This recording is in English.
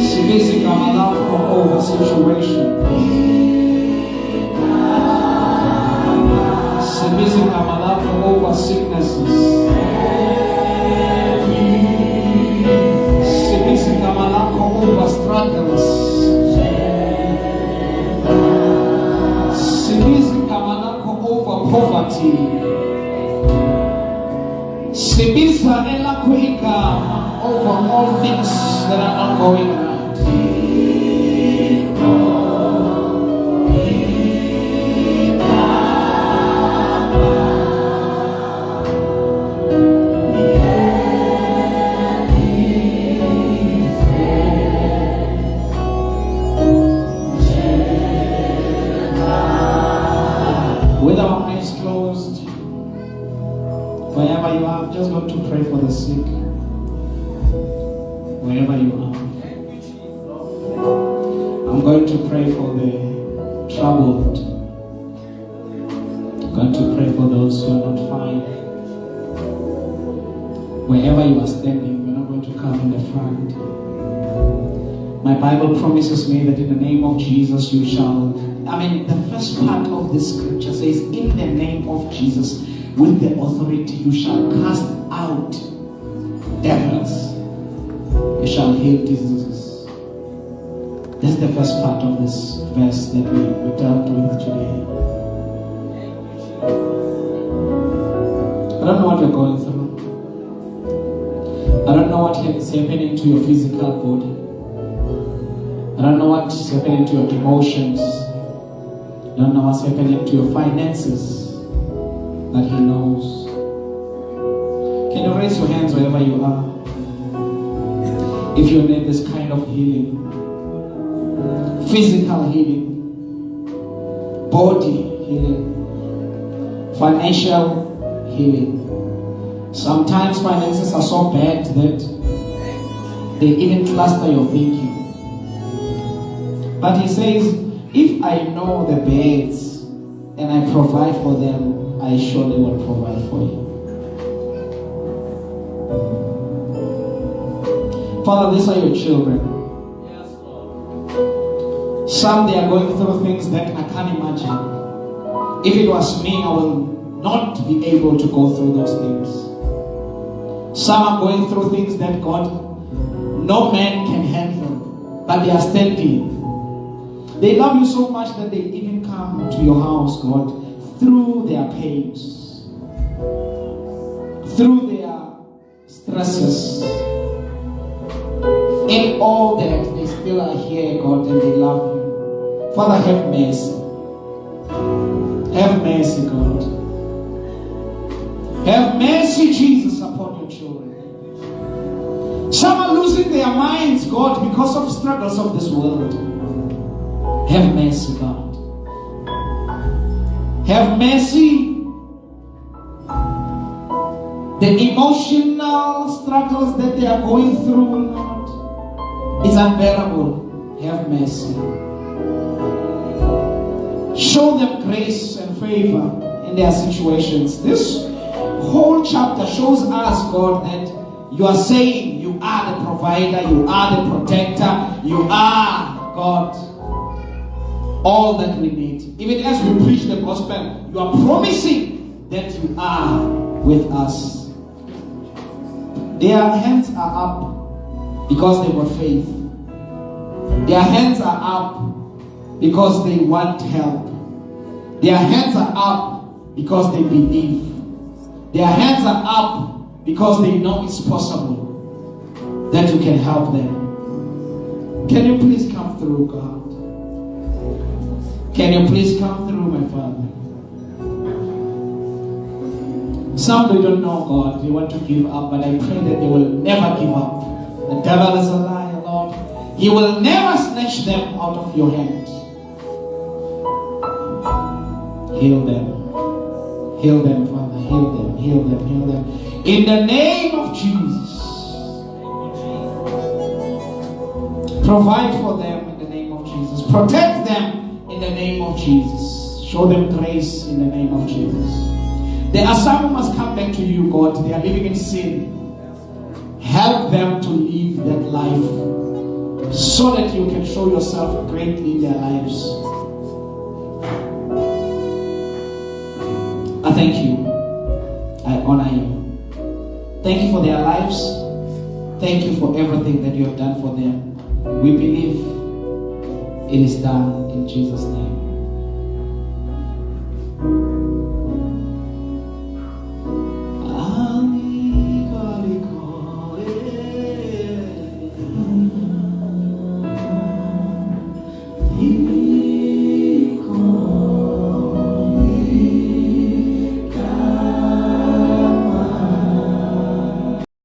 Sibizi kama lako over situation. Sibizi kama lako over sicknesses. Sibizi kama lako over struggles. Sibizi kama lako over poverty. Sibiza elako igama over all things that are not going right. With our eyes closed, wherever you are, I'm just going to pray for the sick. Wherever you are, I'm going to pray for the troubled. I'm going to pray for those who are not fine. Wherever you are standing, you're not going to come in the front. My Bible promises me that in the name of Jesus you shall, the first part of this scripture says, in the name of Jesus, with the authority you shall cast out devils. You shall heal diseases. That's the first part of this verse that we dealt with today. I don't know what you're going through. I don't know what is happening to your physical body. I don't know what is happening to your emotions. I don't know what's happening to your finances. But He knows. Can you raise your hands wherever you are? If you need this kind of healing, physical healing, body healing, financial healing. Sometimes finances are so bad that they even cluster your thinking. But He says, if I know the beds and I provide for them, I surely will provide for you. Father, these are your children. Yes, Lord. Some, they are going through things that I can't imagine. If it was me, I will not be able to go through those things. Some are going through things that God, no man can handle, but they are standing. They love you so much that they even come to your house, God, through their pains, through their stresses. In all that, they still are here, God, and they love you. Father, have mercy. Have mercy, God. Have mercy, Jesus, upon your children. Some are losing their minds, God, because of struggles of this world. Have mercy, God. Have mercy. The emotional struggles that they are going through, Lord, it's unbearable. Have mercy. Show them grace and favor in their situations. This whole chapter shows us, God, that you are saying you are the provider, you are the protector, you are, God, all that we need. Even as we preach the gospel, you are promising that you are with us. Their hands are up because they got faith. Their hands are up because they want help. Their hands are up because they believe. Their hands are up because they know it's possible that you can help them. Can you please come through, God? Can you please come through, my Father? Some they don't know God, they want to give up, but I pray that they will never give up. The devil is a liar, Lord. He will never snatch them out of your hand. Heal them. Heal them, Father. Heal them, heal them, heal them. In the name of Jesus. Provide for them in the name of Jesus. Protect them in the name of Jesus. Show them grace in the name of Jesus. There are some who must come back to you, God. They are living in sin. help them to live that life so that you can show yourself greatly in their lives. I thank you. I honor you. Thank you for their lives. Thank you for everything that you have done for them. We believe it is done in Jesus' name.